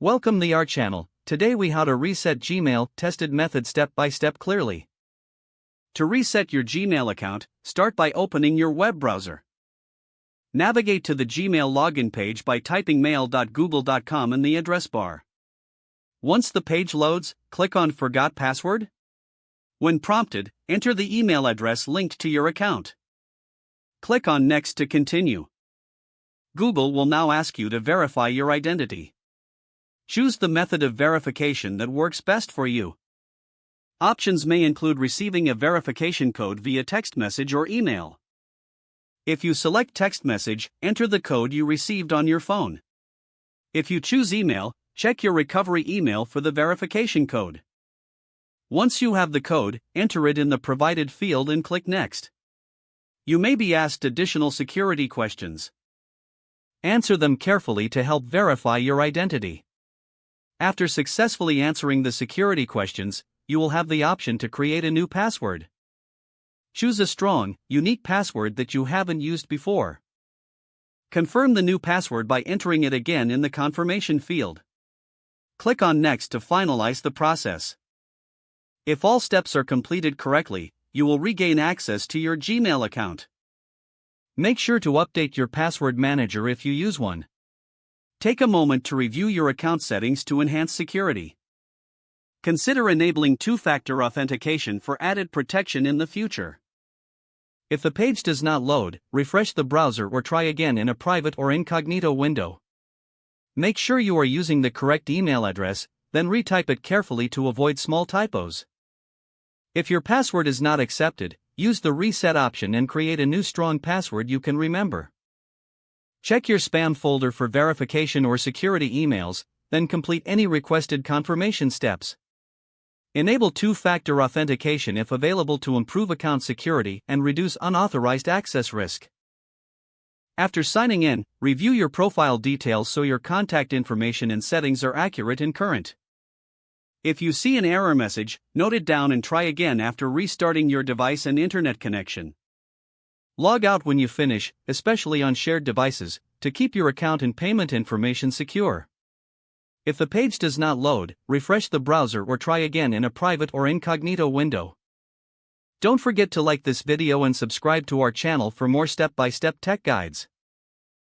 Welcome to our channel. Today we how to reset Gmail tested method step by step clearly. To reset your Gmail account, start by opening your web browser. Navigate to the Gmail login page by typing mail.google.com in the address bar. Once the page loads, click on Forgot Password. When prompted, enter the email address linked to your account. Click on Next to continue. Google will now ask you to verify your identity. Choose the method of verification that works best for you. Options may include receiving a verification code via text message or email. If you select text message, enter the code you received on your phone. If you choose email, check your recovery email for the verification code. Once you have the code, enter it in the provided field and click Next. You may be asked additional security questions. Answer them carefully to help verify your identity. After successfully answering the security questions, you will have the option to create a new password. Choose a strong, unique password that you haven't used before. Confirm the new password by entering it again in the confirmation field. Click on Next to finalize the process. If all steps are completed correctly, you will regain access to your Gmail account. Make sure to update your password manager if you use one. Take a moment to review your account settings to enhance security. Consider enabling two-factor authentication for added protection in the future. If the page does not load, refresh the browser or try again in a private or incognito window. Make sure you are using the correct email address, then retype it carefully to avoid small typos. If your password is not accepted, use the reset option and create a new strong password you can remember. Check your spam folder for verification or security emails, then complete any requested confirmation steps. Enable two-factor authentication if available to improve account security and reduce unauthorized access risk. After signing in, review your profile details so your contact information and settings are accurate and current. If you see an error message, note it down and try again after restarting your device and internet connection. Log out when you finish, especially on shared devices, to keep your account and payment information secure. If the page does not load, refresh the browser or try again in a private or incognito window. Don't forget to like this video and subscribe to our channel for more step-by-step tech guides.